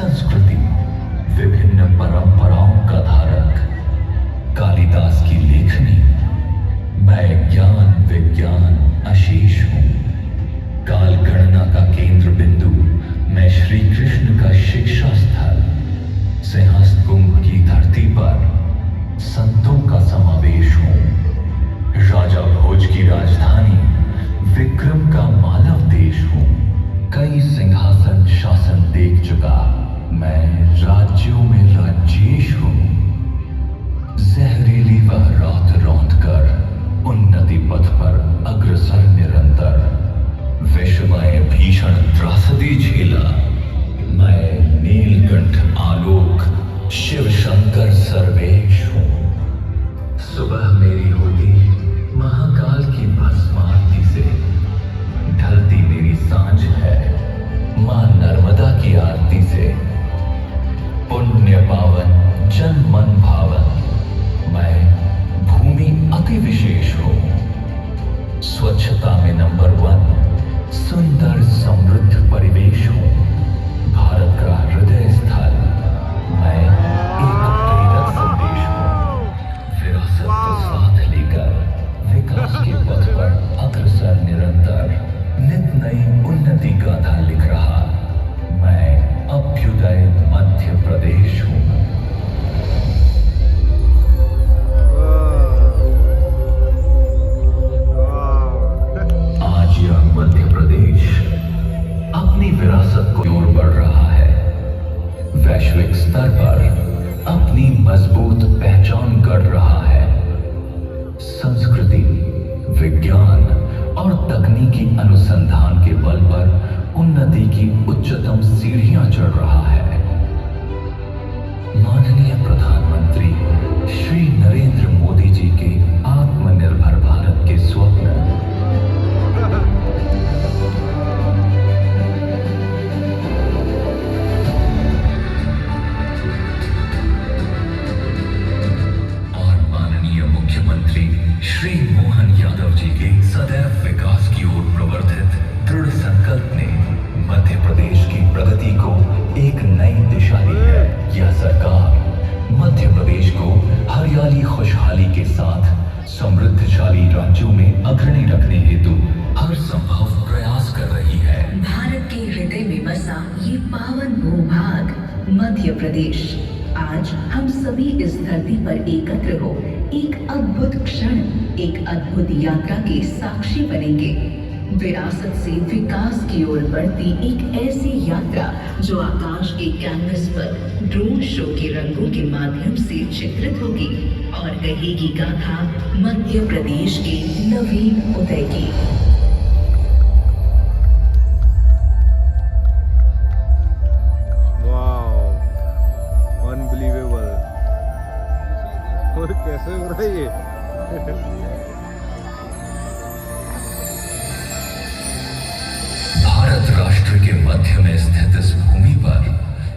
संस्कृति, विभिन्न परंपराओं का धारक, कालिदास की लेखनी। मैं ज्ञान विज्ञान अशेष हूँ, काल गणना का केंद्र बिंदु। मैं श्री कृष्ण का शिक्षा स्थल, सिंहस्थ कुंभ की धरती पर संतों का समावेश हूँ। राजा भोज की राजधानी, विक्रम का मालव देश हूँ। कई सिंहासन शासन देख चुका मैं, राज्यों में राजेश हूँ। जहरीली वह रात रौंद कर उन्नति पथ पर अग्रसर निरंतर। विषमय भीषण त्रासदी झेला मैं, नीलकंठ आलोक शिव शंकर सर्वेश हूँ। सुबह मेरी होती महाकाल की भस्म आरती से, ढलती मेरी सांझ है मां नर्मदा की आरती से। पुण्य पावन जन मन भावन मैं, भूमि अति विशेष हूँ। स्वच्छता में नंबर 1, सुंदर समृद्ध परिवेश हूँ। भारत का हृदय स्थल मैं, एक प्रेरक संदेश हूँ। विरासत को साथ लेकर विकास के पथ पर अग्रसर निरंतर, नित नई उन्नति गाथा लिख रहा मैं, अभ्युदय मध्य प्रदेश हूँ। आज यह मध्य प्रदेश अपनी विरासत को ओर बढ़ रहा है। वैश्विक स्तर पर अपनी मजबूत पहचान गढ़ रहा है। संस्कृति, विज्ञान और तकनीकी अनुसंधान के बल पर उन्नति की उच्चतम सीढ़ियां चढ़ रहा है। माननीय प्रधानमंत्री श्री नरेंद्र मोदी जी के आत्मनिर्भर भारत के स्वप्न, और माननीय मुख्यमंत्री श्री मोहन यादव जी के सदैव विकास की ओर प्रवर्तित दृढ़ संकल्प ने मध्य प्रदेश की प्रगति को एक नई दिशा दी है। यह सरकार मध्य प्रदेश को हरियाली खुशहाली के साथ समृद्धशाली राज्यों में अग्रणी रखने हेतु हर संभव प्रयास कर रही है। भारत के हृदय में बसा ये पावन भूभाग मध्य प्रदेश, आज हम सभी इस धरती पर एकत्र हो एक अद्भुत क्षण, एक अद्भुत यात्रा के साक्षी बनेंगे। विरासत से विकास की ओर बढ़ती एक ऐसी यात्रा जो आकाश के कैनवस पर ड्रोन शो के रंगों के माध्यम से चित्रित होगी और कहेगी गाथा मध्य प्रदेश के नवीन उदय की। अनबिलीवेबल। और कैसे हो रहा है ये? भारत राष्ट्र के मध्य में स्थित इस भूमि पर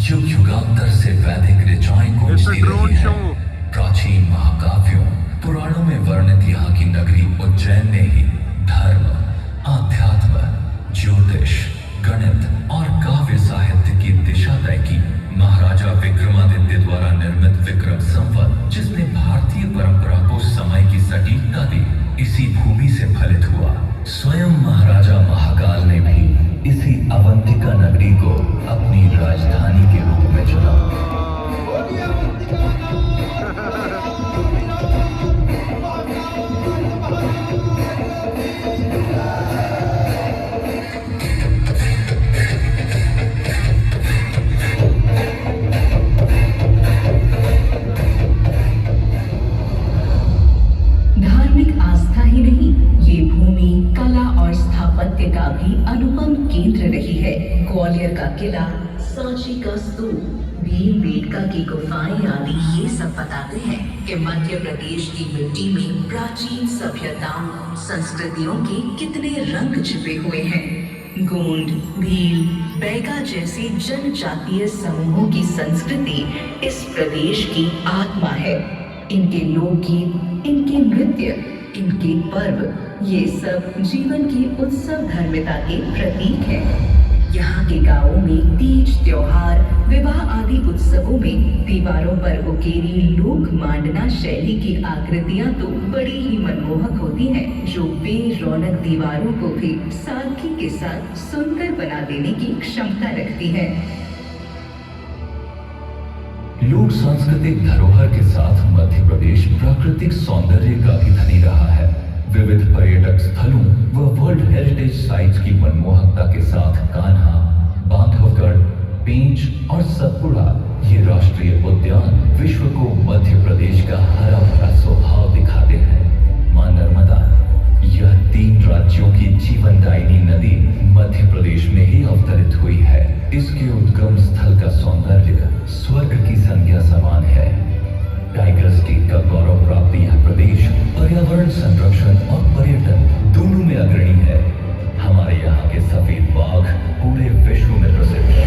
युग युगांतर से वैदिक ऋचाएं गूंजती रही हैं। प्राचीन महाकाव्यों, पुराणों में वर्णित यहाँ की नगरी उज्जैन ने ही धर्म, आध्यात्म, ज्योतिष, गणित और काव्य साहित्य की दिशा तय की। महाराजा विक्रमादित्य द्वारा निर्मित विक्रम संवत, जिसने भारतीय परंपरा को समय की सटीकता दी, इसी भूमि से फलित हुआ। स्वयं महाराजा महाकाल ने भी इसी अवंतिका नगरी को अपनी राजधानी के रूप में चुना। धार्मिक आस्था ही नहीं, ये भूमि कला और स्थापत्य का भी अनुपम केंद्र रही है। ग्वालियर का किला, सांची का स्तूप, भीमबेटका की गुफाएं आदि ये सब बताते हैं कि मध्य प्रदेश की मिट्टी में प्राचीन सभ्यताओं, संस्कृतियों के कितने रंग छिपे हुए हैं। गोंड, भील, बैगा जैसे जनजातीय समूहों की संस्कृति इस प्रदेश की आत्मा है। इनके लोकगीत, इनके नृत्य, इनके पर्व, ये सब जीवन की उत्सव धर्मिता के प्रतीक हैं। यहाँ के गांवों में तीज त्योहार, विवाह आदि उत्सवों में दीवारों पर उकेरी लोक मांडना शैली की आकृतियाँ तो बड़ी ही मनमोहक होती हैं, जो बेरौनक दीवारों को भी सादगी के साथ सुंदर बना देने की क्षमता रखती है। लोक सांस्कृतिक धरोहर के साथ मध्य प्रदेश प्राकृतिक सौंदर्य का भी धनी रहा है। विविध पर्यटक स्थलों व वर्ल्ड हेरिटेज साइट्स की मनमोहकता के साथ कान्हा, बांधवगढ़, पेंच और सतपुड़ा ये राष्ट्रीय उद्यान विश्व को मध्य प्रदेश का हरा भरा स्वभाव दिखाते हैं। मां नर्मदा, यह 3 राज्यों की जीवनदायिनी नदी मध्य प्रदेश में ही अवतरित हुई है। इसके उद्गम स्थल का सौंदर्य स्वर्ग की संज्ञा समान है। टाइगर स्टेट का गौरव प्राप्त यह प्रदेश पर्यावरण संरक्षण और पर्यटन दोनों में अग्रणी है। हमारे यहाँ के सफेद बाघ पूरे विश्व में प्रसिद्ध है।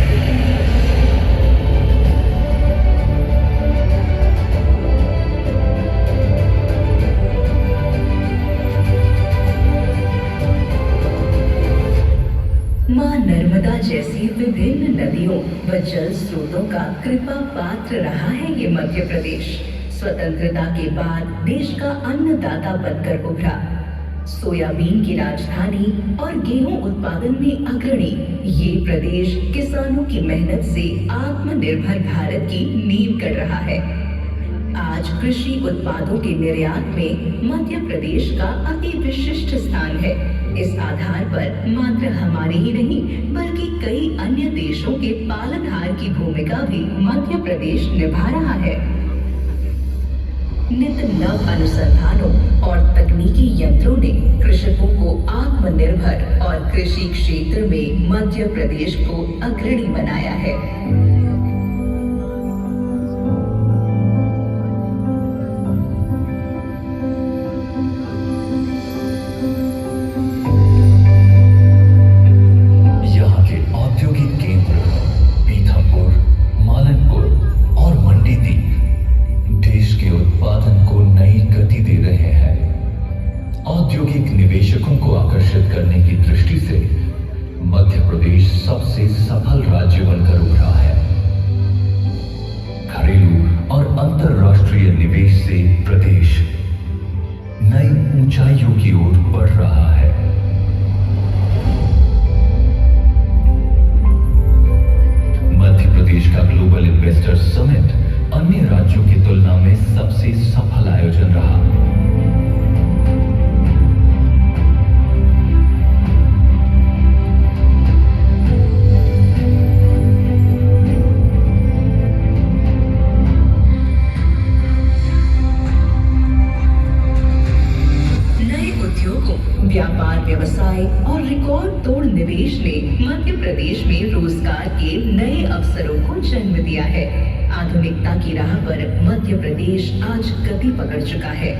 मां नर्मदा जैसी विभिन्न नदियों व जल स्रोतों का कृपा पात्र रहा है ये मध्य प्रदेश। स्वतंत्रता के बाद देश का अन्नदाता बनकर उभरा। सोयाबीन की राजधानी और गेहूं उत्पादन में अग्रणी ये प्रदेश किसानों की मेहनत से आत्मनिर्भर भारत की नींव गढ़ रहा है। आज कृषि उत्पादों के निर्यात में मध्य प्रदेश का अति विशिष्ट स्थान है। इस आधार पर मात्र हमारे ही नहीं बल्कि कई अन्य देशों के पालनहार की भूमिका भी मध्य प्रदेश निभा रहा है। नित नव अनुसंधानों और तकनीकी यंत्रों ने कृषकों को आत्मनिर्भर और कृषि क्षेत्र में मध्य प्रदेश को अग्रणी बनाया है। करने की दृष्टि से मध्य प्रदेश सबसे सफल राज्य बनकर उभरा है। घरेलू और अंतर्राष्ट्रीय निवेश से प्रदेश नई ऊंचाइयों की ओर बढ़ रहा है। मध्य प्रदेश का ग्लोबल इन्वेस्टर समिट अन्य राज्यों की तुलना में सबसे सफल आयोजन रहा। व्यापार व्यवसाय और रिकॉर्ड तोड़ निवेश ने मध्य प्रदेश में रोजगार के नए अवसरों को जन्म दिया है। आधुनिकता की राह पर मध्य प्रदेश आज गति पकड़ चुका है।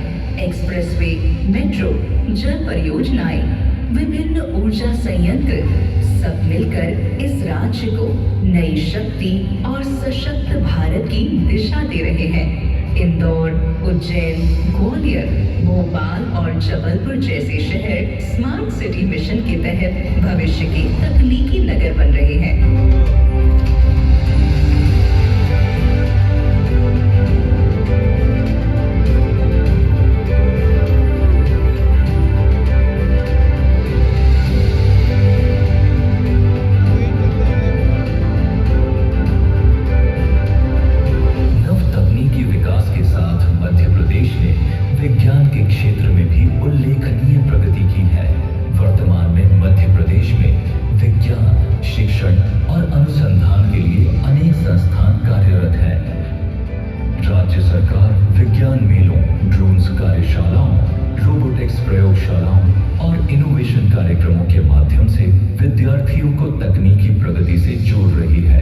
एक्सप्रेसवे, मेट्रो, जल परियोजनाएं, विभिन्न ऊर्जा संयंत्र सब मिलकर इस राज्य को नई शक्ति और सशक्त भारत की दिशा दे रहे हैं। इंदौर, उज्जैन, ग्वालियर, भोपाल और जबलपुर जैसे शहर स्मार्ट सिटी मिशन के तहत भविष्य के तकनीकी नगर बन रहे हैं। विज्ञान के क्षेत्र में भी उल्लेखनीय प्रगति की है। वर्तमान में मध्य प्रदेश में विज्ञान, शिक्षण और अनुसंधान के लिए अनेक संस्थान कार्यरत हैं। राज्य सरकार विज्ञान मेलों, ड्रोन्स कार्यशालाओं, रोबोटिक्स प्रयोगशालाओं और इनोवेशन कार्यक्रमों के माध्यम से विद्यार्थियों को तकनीकी प्रगति से जोड़ रही है।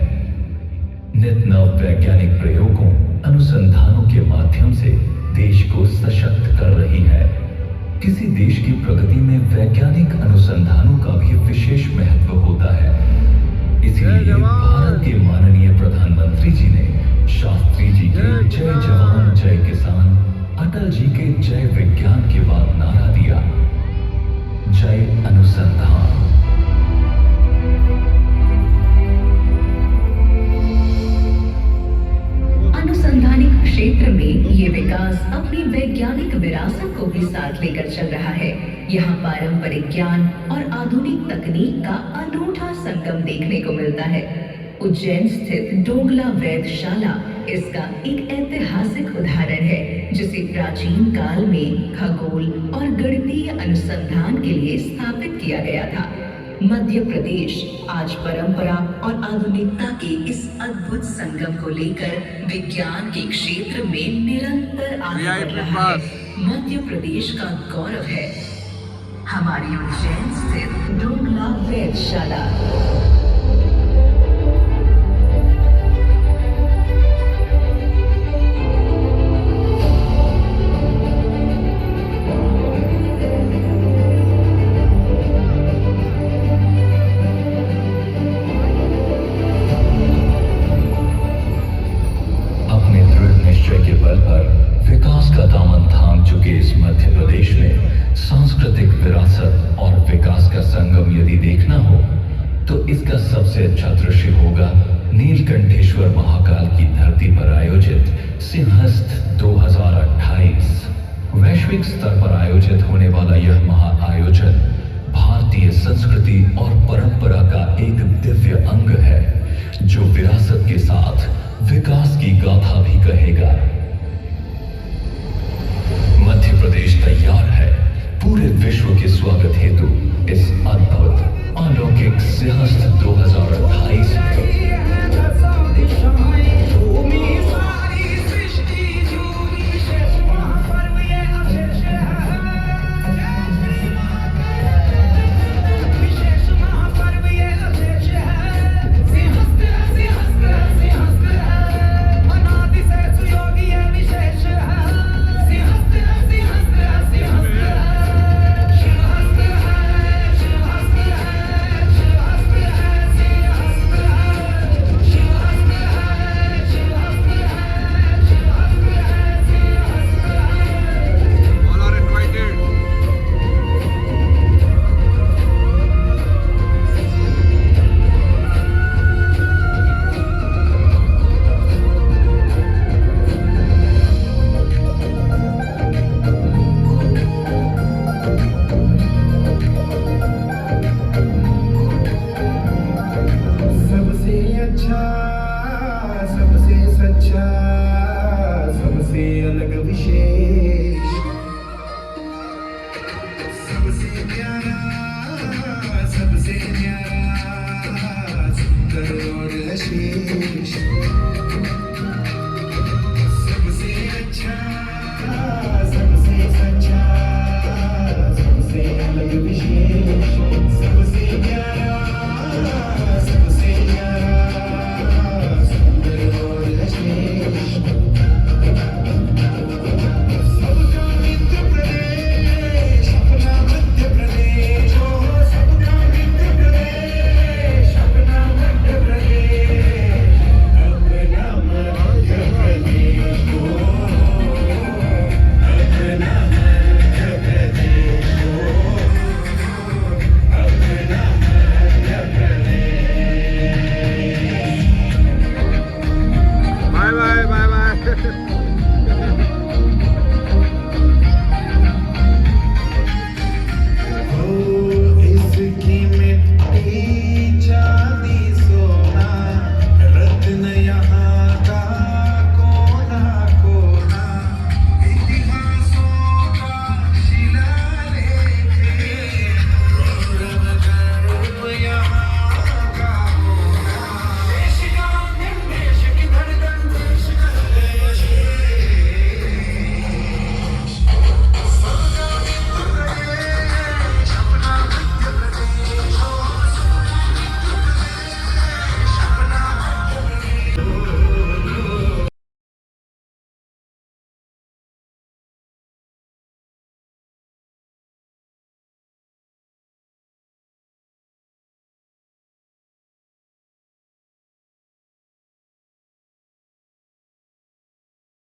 नित नव वैज्ञानिक प्रयोगों, अनुसंधानों के माध्यम से देश को सशक्त कर रही है। किसी देश की प्रगति में वैज्ञानिक अनुसंधानों का भी विशेष महत्व होता है। इसलिए भारत के माननीय प्रधानमंत्री जी ने शास्त्री जी के जय जवान जय किसान, अटल जी के जय विज्ञान के बाद नारा दिया, जय अनुसंधान। साथ लेकर चल रहा है। यहाँ पारंपरिक ज्ञान और आधुनिक तकनीक का अनूठा संगम देखने को मिलता है। उज्जैन स्थित डोंगला वेधशाला इसका एक ऐतिहासिक उदाहरण है, जिसे प्राचीन काल में खगोल और गणितीय अनुसंधान के लिए स्थापित किया गया था। मध्य प्रदेश आज परंपरा और आधुनिकता के इस अद्भुत संगम को लेकर विज्ञान के क्षेत्र में निरंतर आगे बढ़ रहा है। मध्य प्रदेश का गौरव है हमारी उज्जैन स्थित डोंगला वेधशाला। के बल पर विकास का दामन थाम चुके इस मध्य प्रदेश में सांस्कृतिक विरासत और विकास का संगम यदि देखना हो तो इसका सबसे अच्छा दृश्य होगा नीलकंठेश्वर महाकाल की धरती पर आयोजित सिंहस्थ 2028। वैश्विक स्तर पर आयोजित होने वाला यह महाआयोजन भारतीय संस्कृति और परंपरा का एक दिव्य अंग है, जो विरासत के साथ विकास की गाथा भी कहेगा।